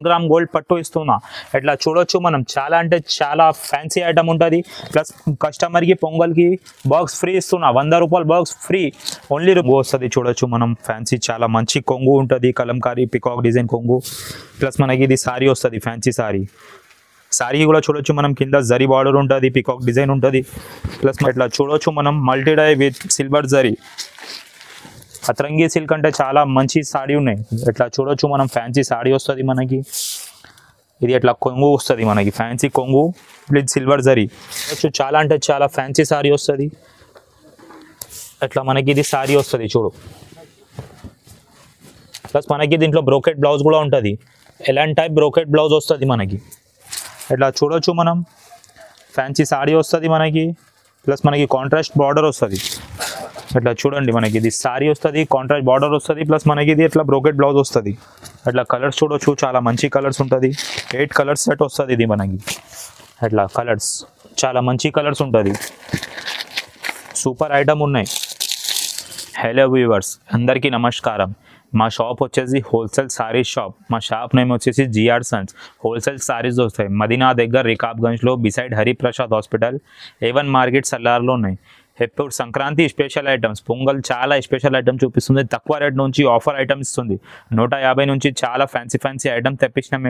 Gram gold పట్టు ఇస్తున్నా. ఇట్లా చూడొచ్చు మనం, చాలా అంటే చాలా ఫ్యాన్సీ ఐటమ్ ఉంటుంది. ప్లస్ కస్టమర్కి పొంగల్కి బాక్స్ ఫ్రీ ఇస్తున్నా, 100 రూపాయల బాక్స్ ఫ్రీ. ఓన్లీ వస్తుంది. చూడొచ్చు మనం, ఫ్యాన్సీ చాలా మంచి కొంగు ఉంటుంది, కలంకారీ పికాక్ డిజైన్ కొంగు. ప్లస్ మనకి ఇది సారీ వస్తుంది, ఫ్యాన్సీ సారీ. సారీ కూడా చూడొచ్చు మనం, కింద జరీ బార్డర్ ఉంటుంది, పికాక్ డిజైన్ ఉంటుంది. ప్లస్ ఇట్లా చూడొచ్చు మనం, multi dye with silver zari. Atrangi silk అంటే చాలా మంచి సారీ ఉన్నాయి. ఇట్లా చూడొచ్చు మనం, ఫ్యాన్సీ సారీ వస్తుంది మనకి. ఇది ఇట్లా కొంగు వస్తుంది మనకి, ఫ్యాన్సీ కొంగు విత్ సిల్వర్ జరీ. చాలా అంటే చాలా ఫ్యాన్సీ సారీ వస్తుంది. ఇట్లా మనకి ఇది సారీ వస్తుంది చూడు. ప్లస్ మనకి దీంట్లో బ్రోకెట్ బ్లౌజ్ కూడా ఉంటుంది, ఎలాంటి టైప్ బ్రోకెట్ బ్లౌజ్ వస్తుంది మనకి. ఇట్లా చూడొచ్చు మనం, ఫ్యాన్సీ సారీ వస్తుంది మనకి. ప్లస్ మనకి కాంట్రాస్ట్ బార్డర్ వస్తుంది. ఇట్లా చూడండి, మనకి ఇది సారీ వస్తుంది, కాంట్రాస్ట్ బార్డర్ వస్తుంది. ప్లస్ మనకి ఇది ఇట్లా బ్రోకెట్ బ్లౌజ్ వస్తుంది. అట్లా కలర్స్ చూడొచ్చు, చాలా మంచి కలర్స్ ఉంటుంది. 8 కలర్స్ సెట్ వస్తుంది ఇది మనకి. అట్లా కలర్స్ చాలా మంచి కలర్స్ ఉంటుంది, సూపర్ ఐటమ్ ఉన్నాయి. హలో వ్యూవర్స్, అందరికీ నమస్కారం. మా షాప్ వచ్చేసి హోల్సేల్ సారీ షాప్. మా షాప్ నేమ్ వచ్చేసి జిఆర్ సన్స్. హోల్సేల్ సారీస్ వస్తాయి మదీనా దగ్గర, రికాబ్గంజ్లో, beside Hariprasad hospital, A1 market సల్లార్లో ఉన్నాయి. ఎప్పుడు సంక్రాంతి స్పెషల్ ఐటమ్స్, పొంగల్ చాలా స్పెషల్ ఐటమ్ చూపిస్తుంది. తక్కువ రేట్ నుంచి ఆఫర్ ఐటమ్ ఇస్తుంది. 150 నుంచి చాలా ఫ్యాన్సీ ఐటమ్ తెప్పించినాం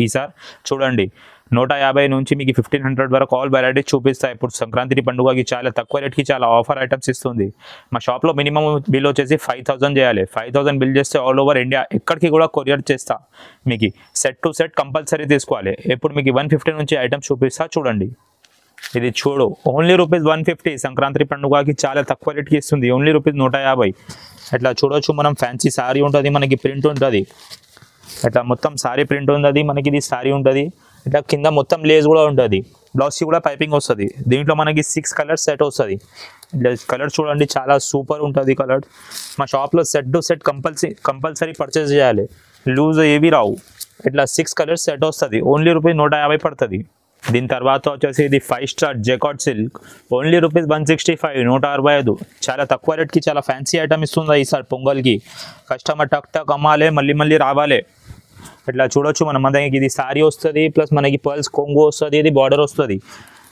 ఈసారి. చూడండి, 150 నుంచి మీకు 1500 వరకు ఆల్ వెరైటీస్ చూపిస్తాయి. ఇప్పుడు సంక్రాంతి పండుగకి చాలా తక్కువ రేట్కి చాలా ఆఫర్ ఐటమ్స్ ఇస్తుంది. మా షాప్లో మినిమం బిల్ వచ్చేసి 5000 చేయాలి. 5000 బిల్ చేస్తే ఆల్ ఓవర్ ఇండియా ఎక్కడికి కూడా కొరియర్ చేస్తా. మీకు సెట్ టు సెట్ కంపల్సరీ తీసుకోవాలి. ఇప్పుడు మీకు 150 నుంచి ఐటమ్స్ చూపిస్తా. చూడండి, ఇది చూడు, ఓన్లీ ₹150. సంక్రాంతి పండుగకి చాలా తక్కువ రేట్కి ఇస్తుంది. ఓన్లీ ₹150. ఇట్లా చూడొచ్చు మనం, ఫ్యాన్సీ సారీ ఉంటుంది మనకి, ప్రింట్ ఉంటుంది. ఇట్లా మొత్తం సారీ ప్రింట్ ఉంటుంది మనకి. ఇది సారీ ఉంటుంది. ఇట్లా కింద మొత్తం లేస్ కూడా ఉంటుంది. బ్లౌజ్కి కూడా పైపింగ్ వస్తుంది. దీంట్లో మనకి 6 కలర్స్ సెట్ వస్తుంది. ఇట్లా కలర్స్ చూడండి, చాలా సూపర్ ఉంటుంది కలర్. మా షాప్లో set to set compulsory purchase చేయాలి, లూజ్ ఏవి రావు. ఇట్లా 6 కలర్స్ సెట్ వస్తుంది. ఓన్లీ ₹150 పడుతుంది. దీని తర్వాత వచ్చేసి ఇది 5 స్టార్ జెకార్డ్ సిల్క్, ఓన్లీ ₹165, 165. చాలా తక్కువ రేట్కి చాలా ఫ్యాన్సీ ఐటమ్ ఇస్తుంది ఈసారి పొంగల్కి. కస్టమర్ టక్ టక్ అమ్మాలి, మళ్ళీ రావాలి. ఇట్లా చూడొచ్చు మనం, మనకి ఇది సారీ వస్తుంది. ప్లస్ మనకి పర్ల్స్ కొంగు వస్తుంది, ఇది బార్డర్ వస్తుంది.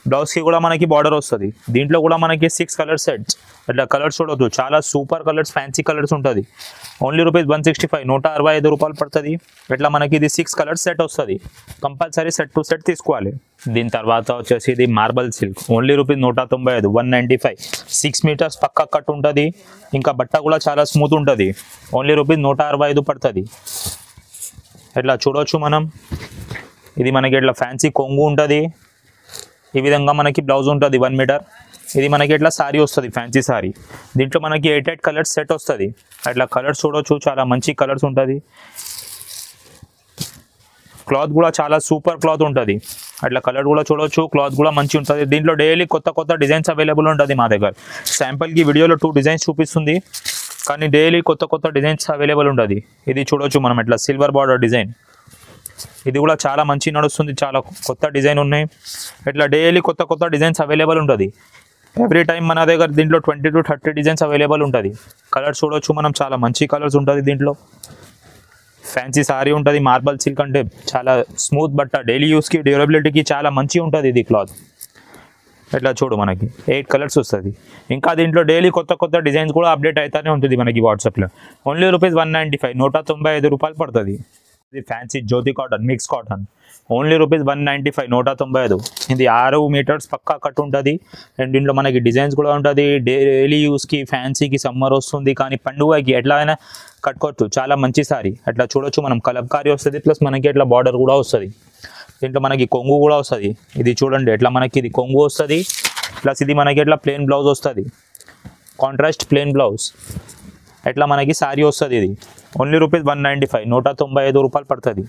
బ్లౌజ్కి కూడా మనకి బార్డర్ వస్తుంది. దీంట్లో కూడా మనకి 6 కలర్ సెట్స్. ఇట్లా కలర్స్ చూడొచ్చు, చాలా సూపర్ కలర్స్, ఫ్యాన్సీ కలర్స్ ఉంటుంది. ఓన్లీ ₹165, 165 పడుతుంది. ఇట్లా మనకి ఇది 6 కలర్స్ సెట్ వస్తుంది. కంపల్సరీ సెట్ టు సెట్ తీసుకోవాలి. దీని తర్వాత వచ్చేసి ఇది మార్బల్ సిల్క్, ఓన్లీ ₹195, 195. 6 మీటర్స్ పక్కా కట్ ఉంటుంది. ఇంకా బట్ట కూడా చాలా స్మూత్ ఉంటుంది. ఓన్లీ ₹165 పడుతుంది. ఇట్లా చూడొచ్చు మనం, ఇది మనకి ఇట్లా ఫ్యాన్సీ కొంగు ఉంటుంది. ఈ విధంగా మనకి బ్లౌజ్ ఉంటుంది 1 మీటర్. ఇది మనకి ఇట్లా సారీ వస్తుంది, ఫ్యాన్సీ సారీ. దీంట్లో మనకి 8 కలర్స్ సెట్ వస్తుంది. అట్లా కలర్స్ చూడొచ్చు, చాలా మంచి కలర్స్ ఉంటుంది. క్లాత్ కూడా చాలా సూపర్ క్లాత్ ఉంటుంది. అట్లా కలర్ కూడా చూడొచ్చు, క్లాత్ కూడా మంచి ఉంటుంది. దీంట్లో డైలీ కొత్త డిజైన్స్ అవైలబుల్ ఉంటుంది మా దగ్గర. శాంపుల్కి వీడియోలో 2 డిజైన్స్ చూపిస్తుంది, కానీ డైలీ కొత్త డిజైన్స్ అవైలబుల్ ఉంటుంది. ఇది చూడొచ్చు మనం, ఇట్లా సిల్వర్ బార్డర్ డిజైన్. ఇది కూడా చాలా మంచి నడుస్తుంది, చాలా కొత్త డిజైన్ ఉన్నాయి. ఇట్లా డైలీ కొత్త డిజైన్స్ అవైలబుల్ ఉంటుంది. ఎవ్రీ టైం మన దగ్గర దీంట్లో 20 to 30 డిజైన్స్ అవైలబుల్ ఉంటుంది. కలర్స్ చూడొచ్చు మనం, చాలా మంచి కలర్స్ ఉంటుంది దీంట్లో. ఫ్యాన్సీ సారీ ఉంటుంది. మార్బల్ సిల్క్ అంటే చాలా స్మూత్ బట్ట, డైలీ యూస్కి డ్యూరబిలిటీకి చాలా మంచి ఉంటుంది ఇది క్లాత్. ఇట్లా చూడు, మనకి 8 కలర్స్ వస్తుంది. ఇంకా దీంట్లో డైలీ కొత్త డిజైన్స్ కూడా అప్డేట్ అవుతూనే ఉంటుంది మనకి వాట్సాప్లో. ఓన్లీ ₹195, 195 పడుతుంది. ఇది ఫ్యాన్సీ జ్యోతి కాటన్, మిక్స్ కాటన్, ఓన్లీ ₹195, 195. ఇది 6 మీటర్స్ పక్కా కట్ ఉంటుంది. అండ్ దీంట్లో మనకి డిజైన్స్ కూడా ఉంటుంది. డైలీ యూస్కి, ఫ్యాన్సీకి, సమ్మర్ వస్తుంది కానీ పండుగకి ఎట్లా అయినా కట్టుకోవచ్చు. చాలా మంచి సారీ. అట్లా చూడొచ్చు మనం, కలంకారీ వస్తుంది. ప్లస్ మనకి ఇట్లా బార్డర్ కూడా వస్తుంది. దీంట్లో మనకి కొంగు కూడా వస్తుంది. ఇది చూడండి, ఎట్లా మనకి ఇది కొంగు వస్తుంది. ప్లస్ ఇది మనకి ఎట్లా ప్లెయిన్ బ్లౌజ్ వస్తుంది, కాంట్రాస్ట్ ప్లెయిన్ బ్లౌజ్. ఎట్లా మనకి సారీ వస్తుంది. ఇది ఓన్లీ ₹195, 195 పడుతుంది.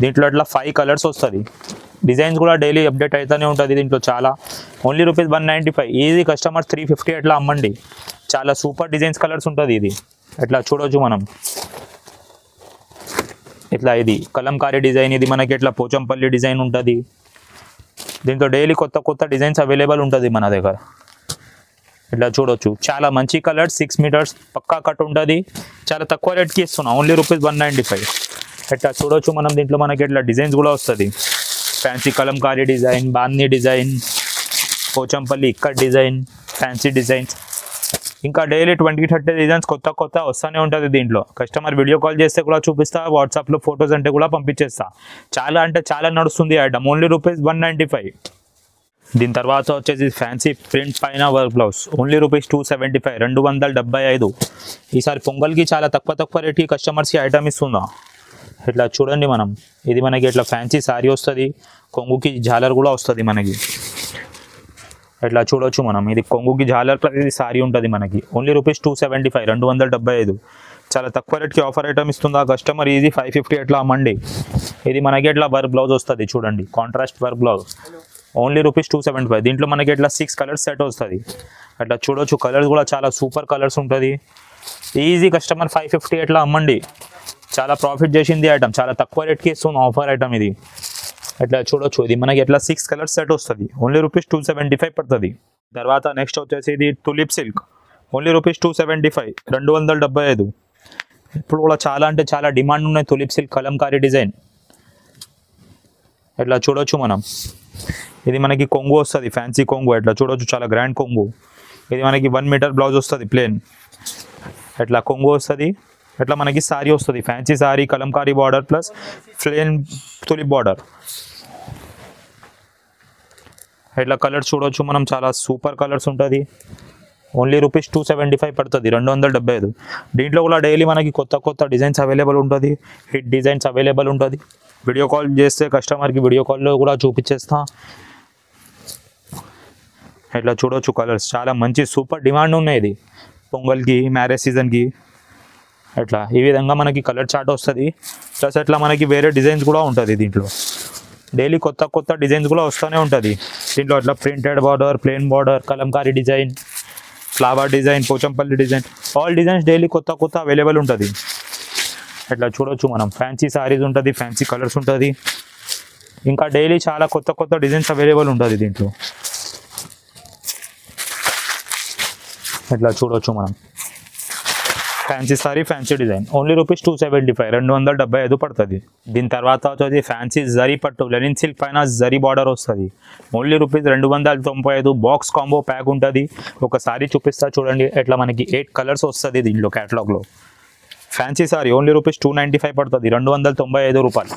దీంట్లో అట్లా 5 కలర్స్ వస్తుంది. డిజైన్స్ కూడా డైలీ అప్డేట్ అవుతూనే ఉంటుంది దీంట్లో చాలా. ఓన్లీ ₹195. ఈజీ కస్టమర్ 350 అట్లా అమ్మండి. చాలా సూపర్ డిజైన్స్ కలర్స్ ఉంటుంది ఇది. ఎట్లా చూడొచ్చు మనం, ఇట్లా ఇది కలంకారీ డిజైన్. ఇది మనకి ఇట్లా పోచంపల్లి డిజైన్ ఉంటుంది. దీంట్లో డైలీ కొత్త డిజైన్స్ అవైలబుల్ ఉంటుంది మన దగ్గర. ఇట్లా చూడొచ్చు, చాలా మంచి కలర్, 6 మీటర్స్ పక్కా కట్ ఉంటుంది. చాలా తక్కువ రేట్కి ఇస్తున్నా, ఓన్లీ ₹195. ఇట్లా చూడొచ్చు మనం. దీంట్లో మనకి ఇట్లా డిజైన్స్ కూడా వస్తుంది. Fancy Kalamkari design, bandhani design, Pochampally ikat design, fancy designs, ఇంకా డైలీ 20-30 డిజైన్స్ కొత్త వస్తూనే ఉంటుంది దీంట్లో. కస్టమర్ వీడియో కాల్ చేస్తే కూడా చూపిస్తా, వాట్సాప్లో ఫొటోస్ అంటే కూడా పంపించేస్తా. చాలా అంటే చాలా నడుస్తుంది ఐటమ్. ఓన్లీ ₹195. దీని తర్వాత వచ్చేసి ఫ్యాన్సీ ప్రింట్ పైన వర్క్ బ్లౌజ్, ఓన్లీ ₹275, 275. ఈసారి పొంగల్కి చాలా తక్కువ రేట్కి కస్టమర్స్కి ఐటమ్ ఇస్తుందా. ఇట్లా చూడండి మనం. ఇది మనకి ఇట్లా ఫ్యాన్సీ శారీ వస్తుంది, కొంగుకి జాలర్ కూడా వస్తుంది మనకి. ఇట్లా చూడొచ్చు మనం. ఇది కొంగుకి జాలర్ ప్రతి సారీ ఉంటుంది మనకి. ఓన్లీ ₹275, 275. చాలా తక్కువ రేట్కి ఆఫర్ ఐటమ్ ఇస్తుంది ఆ కస్టమర్. ఈజీ 550 ఎట్లా అమ్మండి. ఇది మనకి ఇట్లా వర్క్ బ్లౌజ్ వస్తుంది చూడండి, కాంట్రాస్ట్ వర్క్ బ్లౌజ్, ఓన్లీ ₹275. దీంట్లో మనకి ఇట్లా 6 కలర్స్ సెట్ వస్తుంది. అట్లా చూడొచ్చు. కలర్స్ కూడా చాలా సూపర్ కలర్స్ ఉంటుంది. ఈజీ కస్టమర్ 550 ఎట్లా అమ్మండి. చాలా ప్రాఫిట్ చేసింది ఐటమ్, చాలా తక్కువ రేట్కి ఇస్తుంది ఆఫర్ ఐటమ్ ఇది. అట్లా చూడొచ్చు. ఇది మనకి ఎట్లా 6 కలర్స్ సెట్ వస్తుంది, ఓన్లీ ₹275 పడుతుంది. తర్వాత నెక్స్ట్ వచ్చేసి ఇది టులిప్ సిల్క్, ఓన్లీ ₹275, 275. ఇప్పుడు కూడా చాలా అంటే చాలా డిమాండ్ ఉన్నాయి టులిప్ సిల్క్ కలంకారీ డిజైన్. ఇట్లా చూడొచ్చు మనం. ఇది మనకి కొంగు వస్తుంది, ఫ్యాన్సీ కొంగు. ఇట్లా చూడొచ్చు, చాలా గ్రాండ్ కొంగు. ఇది మనకి 1 మీటర్ బ్లౌజ్ వస్తుంది ప్లేన్. ఇట్లా కొంగు వస్తుంది. ఇట్లా మనకి సారీ వస్తుంది, fancy sari, kalamkari border plus plain tulip border. ఇట్లా కలర్స్ చూడొచ్చు మనం, చాలా సూపర్ కలర్స్ ఉంటుంది. ఓన్లీ ₹275 పడుతుంది, 275. దీంట్లో కూడా డైలీ మనకి కొత్త డిజైన్స్ అవైలబుల్ ఉంటుంది, హిట్ డిజైన్స్ అవైలబుల్ ఉంటుంది. వీడియో కాల్ చేస్తే కస్టమర్కి వీడియో కాల్లో కూడా చూపించేస్తా. ఇట్లా చూడొచ్చు కలర్స్, చాలా మంచి సూపర్ డిమాండ్ ఉన్నాయి ఇది పొంగల్కి, మ్యారేజ్ సీజన్కి. అట్లా ఈ విధంగా మనకి కలర్ చార్ట్ వస్తుంది. ప్లస్ అట్లా మనకి వేరే డిజైన్స్ కూడా ఉంటుంది దీంట్లో. డైలీ కొత్త డిజైన్స్ కూడా వస్తూనే ఉంటుంది దీంట్లో. అట్లా printed border, plain border, kalamkari design, flower design, Pochampally design, all designs daily కొత్త అవైలబుల్ ఉంటుంది. అట్లా చూడొచ్చు మనం. ఫ్యాన్సీ సారీస్ ఉంటుంది, ఫ్యాన్సీ కలర్స్ ఉంటుంది. ఇంకా డైలీ చాలా కొత్త డిజైన్స్ అవైలబుల్ ఉంటుంది దీంట్లో. అట్లా చూడొచ్చు మనం. Fancy sorry, fancy design, only ₹275, 275 పడుతుంది. దీని తర్వాత వచ్చేసి ఫ్యాన్సీ జరీ పట్టు, లెనిన్ సిల్క్ పైన జరీ బార్డర్ వస్తుంది, ఓన్లీ ₹295. బాక్స్ కాంబో ప్యాక్ ఉంటుంది. ఒక సారీ చూపిస్తా చూడండి. ఇట్లా మనకి 8 కలర్స్ వస్తుంది దీంట్లో క్యాటలాగ్లో. ఫ్యాన్సీ సారీ ఓన్లీ ₹295 పడుతుంది, ₹295.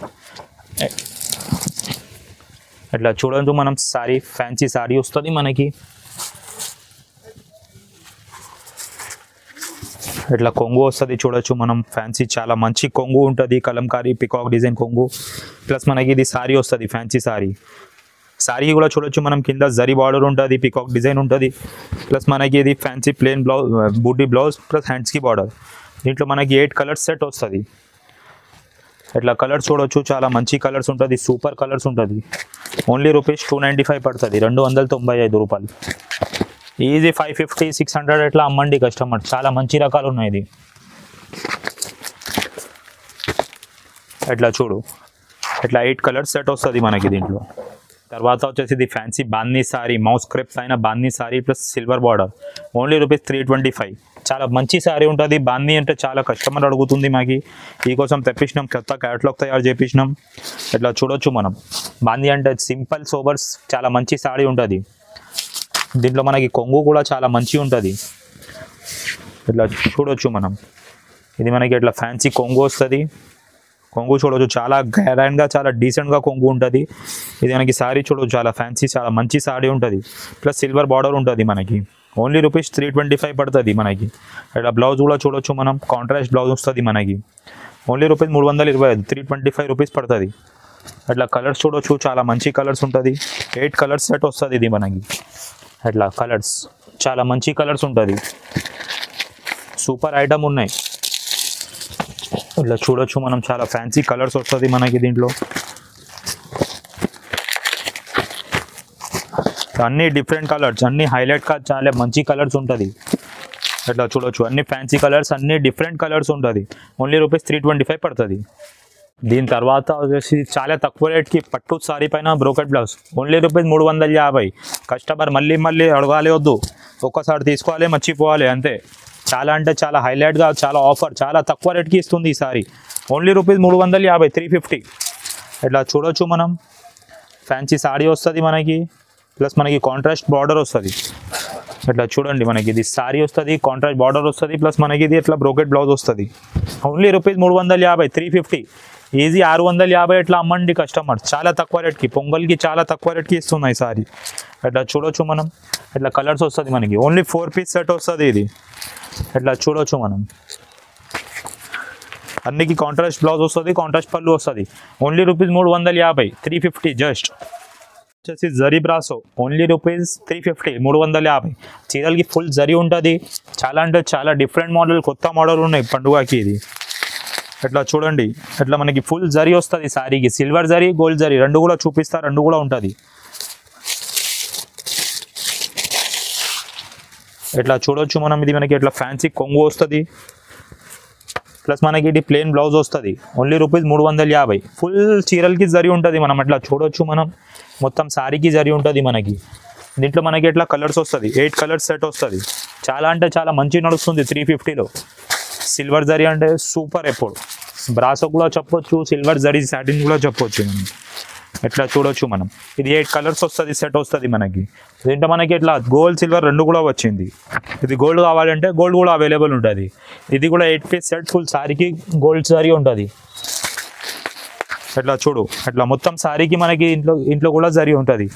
ఇట్లా చూడండి మనం. సారీ ఫ్యాన్సీ సారీ వస్తుంది మనకి. ఇట్లా కొంగు వస్తుంది చూడొచ్చు మనం. ఫ్యాన్సీ చాలా మంచి కొంగు ఉంటుంది, కలంకారీ పికాక్ డిజైన్ కొంగు. ప్లస్ మనకి ఇది సారీ వస్తుంది, ఫ్యాన్సీ సారీ కూడా చూడొచ్చు మనం. కింద జరీ బార్డర్ ఉంటుంది, పికాక్ డిజైన్ ఉంటుంది. ప్లస్ మనకి ఇది ఫ్యాన్సీ ప్లెయిన్ బ్లౌజ్, బూటీ బ్లౌజ్ ప్లస్ హ్యాండ్స్కి బార్డర్. దీంట్లో మనకి 8 కలర్స్ సెట్ వస్తుంది. ఇట్లా కలర్స్ చూడొచ్చు, చాలా మంచి కలర్స్ ఉంటుంది, సూపర్ కలర్స్ ఉంటుంది. ఓన్లీ ₹295 పడుతుంది, ₹295. ఈజీ 550, 600 ఎట్లా అమ్మండి కస్టమర్. చాలా మంచి రకాలు ఉన్నాయి ఇది. ఎట్లా చూడు. ఇట్లా 8 కలర్స్ సెట్ వస్తుంది మనకి దీంట్లో. తర్వాత వచ్చేసి ఇది fancy bandhani sari, moss crepes అయిన bandhani sari plus silver border, only ₹325. చాలా మంచి సారీ ఉంటుంది. బాందీ అంటే చాలా కస్టమర్ అడుగుతుంది మాకి, ఈ కోసం తెప్పించినాం, కొత్త క్యాటలాగ్ తయారు చేపించినాం. ఇట్లా చూడొచ్చు మనం. బాందీ అంటే సింపుల్ సోబర్స్, చాలా మంచి సారీ ఉంటుంది. దీంట్లో మనకి కొంగు కూడా చాలా మంచి ఉంటుంది. ఇట్లా చూడొచ్చు మనం. ఇది మనకి ఇట్లా ఫ్యాన్సీ కొంగు వస్తుంది. కొంగు చూడొచ్చు, చాలా గ్రాండ్గా, చాలా డీసెంట్గా కొంగు ఉంటుంది. ఇది మనకి సారీ చూడొచ్చు, చాలా ఫ్యాన్సీ, చాలా మంచి సారీ ఉంటుంది. ప్లస్ సిల్వర్ బార్డర్ ఉంటుంది మనకి. ఓన్లీ ₹325 పడుతుంది మనకి. ఇట్లా బ్లౌజ్ కూడా చూడొచ్చు మనం. కాంట్రాస్ట్ బ్లౌజ్ వస్తుంది మనకి. ఓన్లీ ₹325, ₹325 పడుతుంది. అట్లా కలర్స్ చూడొచ్చు, చాలా మంచి కలర్స్ ఉంటుంది. 8 కలర్స్ సెట్ వస్తుంది ఇది మనకి. అట్లా కలర్స్ చాలా మంచి కలర్స్ ఉంటుంది, సూపర్ ఐటమ్ ఉన్నాయి. ఇట్లా చూడొచ్చు మనం. చాలా ఫ్యాన్సీ కలర్స్ వస్తుంది మనకి దీంట్లో. అన్ని డిఫరెంట్ కలర్స్, అన్ని హైలైట్ గా చాలా మంచి కలర్స్ ఉంటుంది. ఇట్లా చూడొచ్చు, అన్ని ఫ్యాన్సీ కలర్స్, అన్ని డిఫరెంట్ కలర్స్ ఉంటుంది. ఓన్లీ ₹325 పడుతుంది. దీని తర్వాత వచ్చేసి చాలా తక్కువ రేట్కి పట్టు సారీ పైన బ్రోకెట్ బ్లౌజ్, ఓన్లీ ₹350. కస్టమర్ మళ్ళీ అడగాలి వద్దు, ఒక్కసారి తీసుకోవాలి, మర్చిపోవాలి అంతే. చాలా అంటే చాలా హైలైట్గా, చాలా ఆఫర్, చాలా తక్కువ రేట్కి ఇస్తుంది ఈ సారీ. Only rupees 350, 350. ఇట్లా చూడొచ్చు మనం. ఫ్యాన్సీ సారీ వస్తుంది మనకి, ప్లస్ మనకి కాంట్రాస్ట్ బార్డర్ వస్తుంది. ఇట్లా చూడండి, మనకి ఇది సారీ వస్తుంది, కాంట్రాస్ట్ బార్డర్ వస్తుంది, ప్లస్ మనకి ఇది ఇట్లా బ్రోకెట్ బ్లౌజ్ వస్తుంది. Only rupees 350, 350. ఈజీ 650 ఇట్లా అమ్మండి కస్టమర్, చాలా తక్కువ రేట్కి. పొంగల్కి చాలా తక్కువ రేట్కి ఇస్తున్నాయి సారీ. ఇట్లా చూడొచ్చు మనం. ఇట్లా కలర్స్ వస్తుంది మనకి. ఓన్లీ 4 పీస్ సెట్ వస్తుంది ఇది. ఇట్లా చూడొచ్చు మనం. అన్నికి కాంట్రాస్ట్ బ్లౌజ్ వస్తుంది, కాంట్రాస్ట్ పళ్ళు వస్తుంది. Only rupees 350, 350 just. వచ్చేసి జరీ బ్రాసో, ఓన్లీ రూపీస్ 350, 350. చీరలకి ఫుల్ జరీ ఉంటుంది. చాలా అంటే చాలా డిఫరెంట్ మోడల్, కొత్త మోడల్ ఉన్నాయి పండుగకి. ఇది ఇట్లా చూడండి, ఇట్లా మనకి ఫుల్ జరీ వస్తుంది సారీకి. సిల్వర్ జరీ, గోల్డ్ జరీ రెండు కూడా చూపిస్తా, రెండు కూడా ఉంటుంది. ఇట్లా చూడొచ్చు మనం. ఇది మనకి ఇట్లా ఫ్యాన్సీ కొంగు వస్తుంది, ప్లస్ మనకి ఇది ప్లెయిన్ బ్లౌజ్ వస్తుంది. Only rupees 350. ఫుల్ చీరలకి జరీ ఉంటుంది. మనం అట్లా చూడొచ్చు మనం. మొత్తం సారీకి జరీ ఉంటుంది మనకి. దీంట్లో మనకి ఇట్లా కలర్స్ వస్తుంది, 8 కలర్స్ సెట్ వస్తుంది. చాలా అంటే చాలా మంచి నడుస్తుంది 350లో. సిల్వర్ జరీ అంటే సూపర్. ఎప్పుడు బ్రాసో కూడా చెప్పొచ్చు, సిల్వర్ జరీ సాటిన్ కూడా చెప్పొచ్చు. ఎట్లా చూడొచ్చు మనం. ఇది 8 కలర్స్ వస్తుంది, సెట్ వస్తుంది మనకి. దీంట్లో మనకి ఇట్లా గోల్డ్, సిల్వర్ రెండు కూడా వచ్చింది. ఇది గోల్డ్ కావాలంటే గోల్డ్ కూడా అవైలబుల్ ఉంటుంది. ఇది కూడా 8 పీస్ సెట్, ఫుల్ సారీకి గోల్డ్ సారీ ఉంటుంది. ఇట్లా చూడు, ఇట్లా మొత్తం సారీకి మనకి ఇంట్లో కూడా జరీ ఉంటుంది.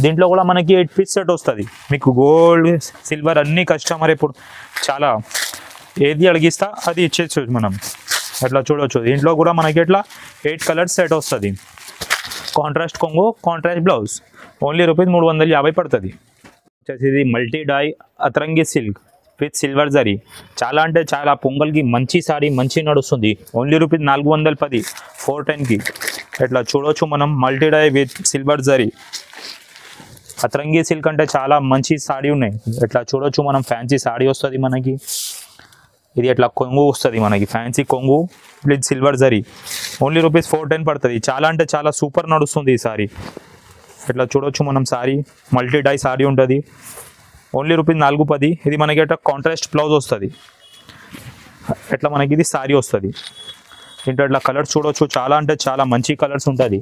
దీంట్లో కూడా మనకి 8 పీస్ సెట్ వస్తుంది. మీకు గోల్డ్, సిల్వర్ అన్ని కస్టమర్ ఇప్పుడు చాలా ఏది అడిగిస్తా అది ఇచ్చేచ్చు మనం. అట్లా చూడవచ్చు. దీంట్లో కూడా మనకి ఇట్లా 8 కలర్స్ సెట్ వస్తుంది. కాంట్రాస్ట్ కొంగు, కాంట్రాస్ట్ బ్లౌజ్. ఓన్లీ రూపీస్ 350 పడుతుంది. వచ్చేసి ఇది multi dye Atrangi silk with silver zari. చాలా అంటే చాలా పొంగల్కి మంచి సారీ, మంచి నడుస్తుంది. ఓన్లీ రూపీస్ 410, 410కి. ఇట్లా చూడవచ్చు మనం. Multi dye with silver zari. Atrangi silk అంటే చాలా మంచి సారీ ఉన్నాయి. ఇట్లా చూడవచ్చు మనం. ఫ్యాన్సీ సారీ వస్తుంది మనకి. ఇది ఇట్లా కొంగు వస్తుంది మనకి, ఫ్యాన్సీ కొంగు with silver zari. Only rupees 410 పడుతుంది. చాలా అంటే చాలా సూపర్ నడుస్తుంది ఈ సారీ. ఇట్లా చూడొచ్చు మనం. సారీ మల్టీ డై సారీ ఉంటుంది. Only rupees 410. ఇది మనకి ఇట్లా కాంట్రాస్ట్ బ్లౌజ్ వస్తుంది. ఇట్లా మనకి ఇది సారీ వస్తుంది. దీంట్లో ఇట్లా కలర్స్ చూడవచ్చు. చాలా అంటే చాలా మంచి కలర్స్ ఉంటుంది.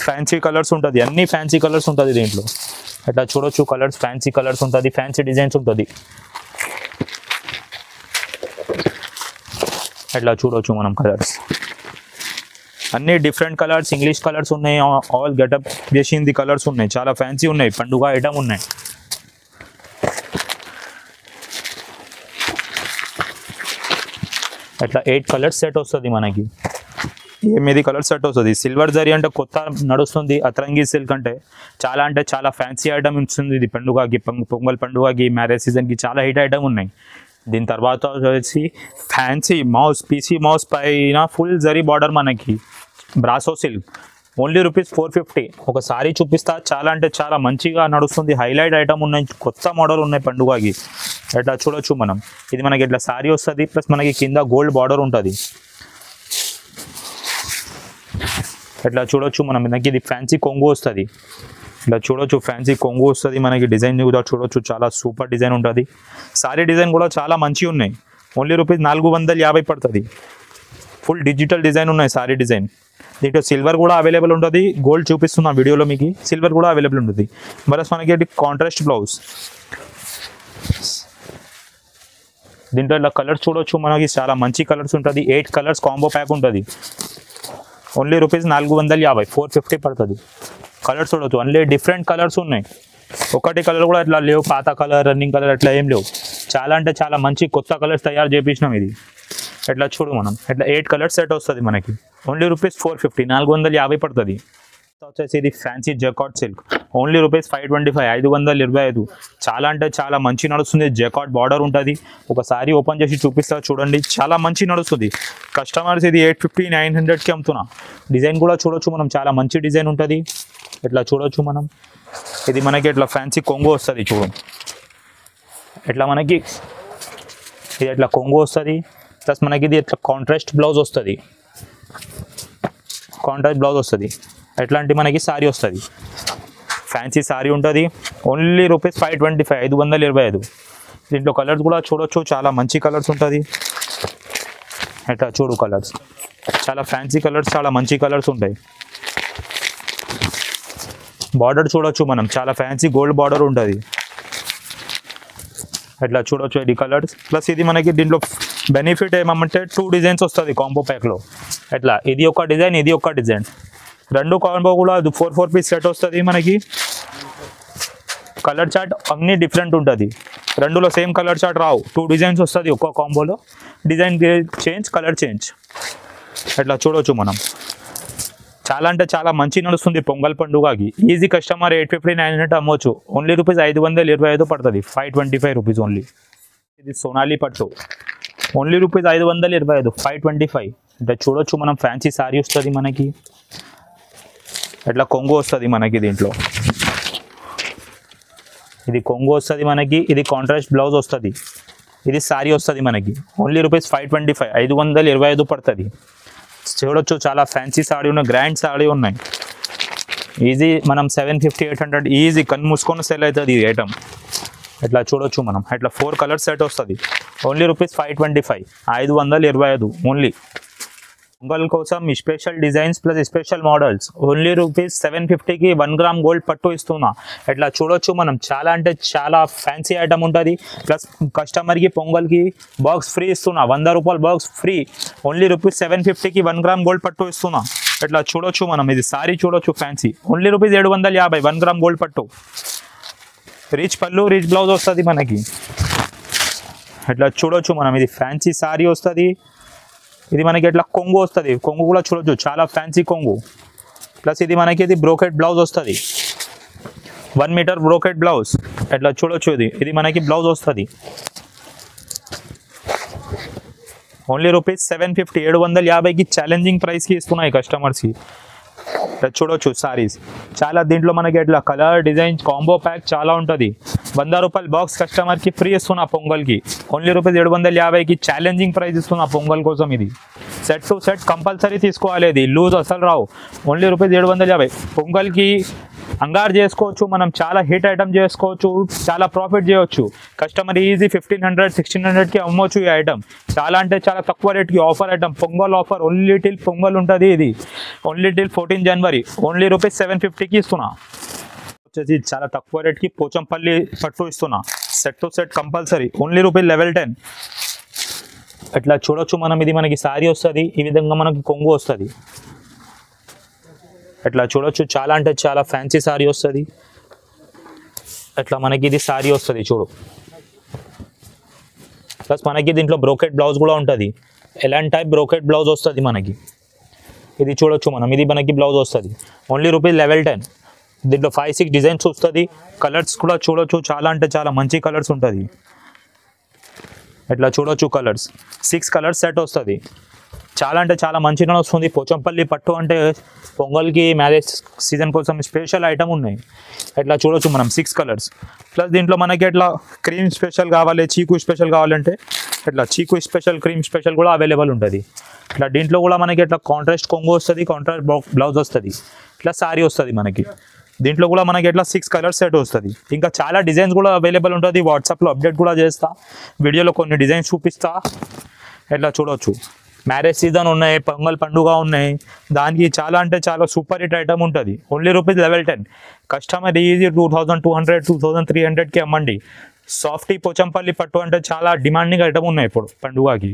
ఫ్యాన్సీ కలర్స్ ఉంటుంది, అన్ని ఫ్యాన్సీ కలర్స్ ఉంటుంది దీంట్లో. ఇట్లా చూడొచ్చు కలర్స్, ఫ్యాన్సీ కలర్స్ ఉంటుంది, ఫ్యాన్సీ డిజైన్స్ ఉంటుంది. ఇట్లా చూడవచ్చు మనం. కలర్స్ అన్ని డిఫరెంట్ కలర్స్, ఇంగ్లీష్ కలర్స్ ఉన్నాయి. ఆల్ గెటప్ చేసింది కలర్స్ ఉన్నాయి. చాలా ఫ్యాన్సీ ఉన్నాయి, పండుగ ఐటమ్ ఉన్నాయి. ఇట్లా 8 కలర్స్ సెట్ వస్తుంది మనకి. 8 కలర్స్ సెట్ వస్తుంది. సిల్వర్ జరీ అంటే కొత్త నడుస్తుంది. అతరంగి సిల్క్ అంటే చాలా ఫ్యాన్సీ ఐటమ్ ఇస్తుంది. ఇది పండుగకి, పొంగల్ పండుగకి, మ్యారేజ్ సీజన్కి చాలా హిట్ ఐటమ్ ఉన్నాయి. దీని తర్వాత వచ్చేసి ఫ్యాన్సీ మౌస్, పీసీ మౌస్ పైన ఫుల్ జరీ బార్డర్ మనకి. Brasso silk. Only rupees 450. ఒక సారీ చూపిస్తా. చాలా అంటే చాలా మంచిగా నడుస్తుంది. హైలైట్ ఐటమ్ ఉన్నాయి, కొత్త మోడల్ ఉన్నాయి పండుగకి. ఇట్లా చూడొచ్చు మనం. ఇది మనకి ఇట్లా సారీ వస్తుంది, ప్లస్ మనకి కింద గోల్డ్ బార్డర్ ఉంటుంది. ఇట్లా చూడొచ్చు మనం. మనకి ఇది ఫ్యాన్సీ కొంగు వస్తుంది. ఇట్లా చూడొచ్చు, ఫ్యాన్సీ కొంగు వస్తుంది మనకి. డిజైన్ కూడా చూడొచ్చు, చాలా సూపర్ డిజైన్ ఉంటుంది. సారీ డిజైన్ కూడా చాలా మంచిగా ఉన్నాయి. ఓన్లీ రూపీస్ 450 పడుతుంది. ఫుల్ డిజిటల్ డిజైన్ ఉన్నాయి సారీ డిజైన్. దీంట్లో సిల్వర్ కూడా అవైలబుల్ ఉంటుంది. గోల్డ్ చూపిస్తున్నాం వీడియోలో మీకు. సిల్వర్ కూడా అవైలబుల్ ఉంటుంది. మరి మనకి కాంట్రాస్ట్ బ్లౌజ్. దీంట్లో ఇలా కలర్స్ చూడొచ్చు మనకి. చాలా మంచి కలర్స్ ఉంటుంది. 8 కలర్స్ కాంబో ప్యాక్ ఉంటుంది. ఓన్లీ రూపీస్ 450, 450 పడుతుంది. కలర్స్ చూడవచ్చు, అన్నీ డిఫరెంట్ కలర్స్ ఉన్నాయి. ఒకటి కలర్ కూడా ఇట్లా లేవు, పాత కలర్, రన్నింగ్ కలర్ అట్లా ఏం లేవు. చాలా అంటే చాలా మంచి కొత్త కలర్స్ తయారు చేపించినాం ఇది. ఇట్లా చూడు మనం. ఇట్లా 8 కలర్స్ సెట్ వస్తుంది మనకి. ఓన్లీ రూపీస్ 450, 450 పడుతుంది. వచ్చేసి ఇది ఫ్యాన్సీ జకాట్ సిల్క్. Only rupees 525, 525. చాలా అంటే చాలా మంచి నడుస్తుంది. జకాట్ బార్డర్ ఉంటుంది. ఒకసారి ఓపెన్ చేసి చూపిస్తా చూడండి. చాలా మంచి నడుస్తుంది. కస్టమర్స్ ఇది 850, 900కి అమ్ముతున్నా. డిజైన్ కూడా చూడొచ్చు మనం. చాలా మంచి డిజైన్ ఉంటుంది. ఇట్లా చూడొచ్చు మనం. ఇది మనకి ఇట్లా ఫ్యాన్సీ కొంగు వస్తుంది చూడు. ఇట్లా మనకి ఇది ఇట్లా కొంగు వస్తుంది. ప్లస్ మనకి ఇది ఇట్లా కాంట్రాస్ట్ బ్లౌజ్ వస్తుంది. ఎట్లాంటి మనకి సారీ వస్తుంది. ఫ్యాన్సీ సారీ ఉంటుంది. Only rupees 525, 525. దీంట్లో కలర్స్ కూడా చూడొచ్చు, చాలా మంచి కలర్స్ ఉంటుంది. ఎట్లా చూడు కలర్స్, చాలా ఫ్యాన్సీ కలర్స్, చాలా మంచి కలర్స్ ఉంటాయి. బార్డర్ చూడొచ్చు మనం, చాలా ఫ్యాన్సీ గోల్డ్ బార్డర్ ఉంటుంది. ఎట్లా చూడొచ్చు ఇది కలర్స్. ప్లస్ ఇది మనకి దీంట్లో బెనిఫిట్ ఏమంటే 2 డిజైన్స్ వస్తుంది కాంబో ప్యాక్లో. ఎట్లా ఇది ఒక డిజైన్, ఇది ఒక డిజైన్, రెండు కాంబో కూడా 4 పీస్ సెట్ వస్తుంది మనకి. కలర్ చార్ట్ అన్నీ డిఫరెంట్ ఉంటుంది, రెండులో సేమ్ కలర్ చార్ట్ రావు. 2 డిజైన్స్ వస్తుంది ఒక్క కాంబోలో, డిజైన్ చేంజ్, కలర్ చేంజ్. ఎట్లా చూడొచ్చు మనం, చాలా అంటే చాలా మంచి నడుస్తుంది పొంగల్ పండుగకి. ఈజీ కస్టమర్ 850 900 అమ్మవచ్చు. ఓన్లీ రూపీస్ 525 పడుతుంది, 525 రూపీస్ ఓన్లీ. ఇది సోనాలి పట్టు, ఓన్లీ రూపీస్ 525, 525. అంటే చూడొచ్చు మనం, ఫ్యాన్సీ సారీ వస్తుంది మనకి. ఎట్లా కొంగు వస్తుంది మనకి దీంట్లో, ఇది కొంగు వస్తుంది మనకి. ఇది కాంట్రాస్ట్ బ్లౌజ్ వస్తుంది, ఇది సారీ వస్తుంది మనకి. ఓన్లీ రూపీస్ 525, 525 పడుతుంది. చూడొచ్చు చాలా ఫ్యాన్సీ సారీ ఉన్నాయి, గ్రాండ్ సారీ ఉన్నాయి. ఈజీ మనం 750 800 ఈజీ కన్ను మూసుకొని సెల్ అవుతుంది ఈ ఐటమ్. ఎట్లా చూడొచ్చు మనం, ఇట్లా 4 కలర్ సెట్ వస్తుంది. Only rupees 525, 525 only. పొంగల్ కోసం special designs plus special models. Only rupees 750కి 1 గ్రామ్ గోల్డ్ పట్టు ఇస్తున్నా. ఇట్లా చూడొచ్చు మనం, చాలా అంటే చాలా ఫ్యాన్సీ ఐటమ్ ఉంటుంది. ప్లస్ కస్టమర్కి పొంగల్కి బాక్స్ ఫ్రీ ఇస్తున్నా, 100 రూపాయల బాక్స్ ఫ్రీ. ఓన్లీ రూపీస్ 750కి 1 గ్రామ్ గోల్డ్ పట్టు ఇస్తున్నా. ఇట్లా చూడొచ్చు మనం, ఇది సారీ చూడొచ్చు fancy. Only rupees 750, 1 gram gold పట్టు. రిచ్ పళ్ళు, రిచ్ బ్లౌజ్ వస్తుంది మనకి. ఇట్లా చూడొచ్చు మనం, ఇది ఫ్యాన్సీ సారీ వస్తుంది. ఇది మనకి ఎట్లా కొంగు వస్తుంది, కొంగు కూడా చూడొచ్చు, చాలా ఫ్యాన్సీ కొంగు. ప్లస్ ఇది మనకి ఇది బ్రోకెట్ బ్లౌజ్ వస్తుంది, 1 మీటర్ బ్రోకెట్ బ్లౌజ్. ఎట్లా చూడొచ్చు, ఇది మనకి బ్లౌజ్ వస్తుంది. ఓన్లీ రూపీస్ 750, 750కి ఛాలెంజింగ్ ప్రైస్కి ఇస్తున్నాయి కస్టమర్స్కి. చూడొచ్చు సారీస్ చాలా, దీంట్లో మనకి ఎట్లా కలర్ డిజైన్ కాంబో ప్యాక్ చాలా ఉంటుంది. 100 రూపాయల బాక్స్ కస్టమర్కి ఫ్రీ ఇస్తున్నా పొంగల్కి. ఓన్లీ రూపీస్ 750కి ఛాలెంజింగ్ ప్రైస్ ఇస్తున్నా పొంగల్ కోసం. ఇది సెట్ టు సెట్ కంపల్సరీ తీసుకోవాలి, ఇది లూజ్ అసలు రావు. Only rupees 750. పొంగల్కి అంగారు చేసుకోవచ్చు మనం, చాలా హిట్ ఐటమ్ చేసుకోవచ్చు, చాలా ప్రాఫిట్ చేయవచ్చు. కస్టమర్ ఈజీ 1500 1600కి అమ్మవచ్చు ఈ ఐటమ్. చాలా అంటే చాలా తక్కువ రేట్కి offer item, pongal offer. Only till pongal ఉంటుంది ఇది, ఓన్లీ టిల్ 14 జనవరి. ఓన్లీ రూపీస్ 750కి ఇస్తున్నా. వచ్చేసి చాలా తక్కువ రేట్కి పోచంపల్లి పట్టు ఇస్తున్నా, set to set compulsory. Only rupees 1110. అట్లా చూడొచ్చు మనం, ఇది మనకి సారీ వస్తుంది, ఈ విధంగా మనకి కొంగు వస్తుంది. అట్లా చూడొచ్చు, చాలా అంటే చాలా ఫ్యాన్సీ సారీ వస్తుంది. అట్లా మనకి ఇది సారీ వస్తుంది చూడు. ప్లస్ మనకి దీంట్లో బ్రోకెట్ బ్లౌజ్ కూడా ఉంటుంది, ఎలాంటి టైప్ బ్రోకెట్ బ్లౌజ్ వస్తుంది మనకి. ఇది చూడొచ్చు మనం, ఇది మనకి బ్లౌజ్ వస్తుంది. Only rupees 1110. దీంట్లో 5-6 డిజైన్స్ వస్తుంది. కలర్స్ కూడా చూడొచ్చు, చాలా అంటే చాలా మంచి కలర్స్ ఉంటుంది. ఇట్లా చూడొచ్చు కలర్స్, 6 కలర్స్ సెట్ వస్తుంది. చాలా అంటే చాలా మంచిగా వస్తుంది. పోచంపల్లి పట్టు అంటే పొంగల్కి మ్యారేజ్ సీజన్ కోసం స్పెషల్ ఐటమ్ ఉన్నాయి. ఇట్లా చూడొచ్చు మనం 6 కలర్స్. ప్లస్ దీంట్లో మనకి ఎట్లా క్రీమ్ స్పెషల్ కావాలి, చీకు స్పెషల్ కావాలంటే ఇట్లా చీకు స్పెషల్, క్రీమ్ స్పెషల్ కూడా అవైలబుల్ ఉంటుంది. ఇట్లా దీంట్లో కూడా మనకి ఇట్లా కాంట్రాస్ట్ కొంగు వస్తుంది, కాంట్రాస్ట్ బ్లౌజ్ వస్తుంది, ఇట్లా సారీ వస్తుంది మనకి. దీంట్లో కూడా మనకి ఎట్లా 6 కలర్స్ సెట్ వస్తుంది. ఇంకా చాలా డిజైన్స్ కూడా అవైలబుల్ ఉంటుంది. వాట్సాప్లో అప్డేట్ కూడా చేస్తా, వీడియోలో కొన్ని డిజైన్స్ చూపిస్తా. ఎట్లా చూడవచ్చు, మ్యారేజ్ సీజన్ ఉన్నాయి, పొంగల్ పండుగ ఉన్నాయి, దానికి చాలా అంటే చాలా సూపర్ హిట్ ఐటమ్ ఉంటుంది. Only rupees 1110. కస్టమర్ ఈజీ 2200 2300కి అమ్మండి. సాఫ్టీ పోచంపల్లి పట్టు అంటే చాలా డిమాండింగ్ ఐటమ్ ఉన్నాయి ఇప్పుడు పండుగకి.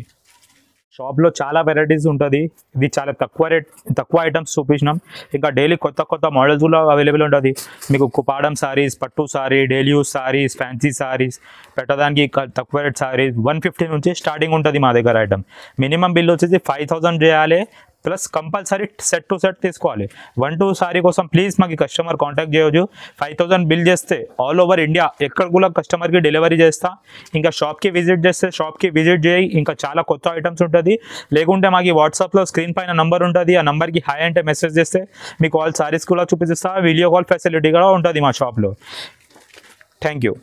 షాప్లో చాలా వెరైటీస్ ఉంటుంది. ఇది చాలా తక్కువ ఐటమ్స్ చూపించినాం. ఇంకా డైలీ కొత్త కొత్త మోడల్స్ కూడా అవైలబుల్ ఉంటుంది. మీకు కుపాడం సారీస్, పట్టు sorry, daily use saris, fancy saris పెట్టడానికి తక్కువ రేట్ సారీస్ 150 నుంచి స్టార్టింగ్ ఉంటుంది మా దగ్గర ఐటమ్. మినిమం బిల్ వచ్చేసి 5000 చేయాలి. Plus compulsory set to set తీసుకోవాలి. 1-2 సారీ కోసం ప్లీజ్ మాకు కస్టమర్ కాంటాక్ట్ చేయవచ్చు. 5000 బిల్ చేస్తే ఆల్ ఓవర్ ఇండియా ఎక్కడ కూడా కస్టమర్కి డెలివరీ చేస్తా. ఇంకా షాప్కి విజిట్ చేస్తే షాప్కి విజిట్ చేయి, ఇంకా చాలా కొత్త ఐటమ్స్ ఉంటుంది. లేకుంటే మాకు వాట్సాప్లో స్క్రీన్ పైన నంబర్ ఉంటుంది, ఆ నెంబర్కి హాయ్ అంటే మెసేజ్ చేస్తే మీకు ఆల్ సారీస్ కూడా చూపిస్తా. వీడియో కాల్ ఫెసిలిటీ కూడా ఉంటుంది మా షాప్లో. Thank you.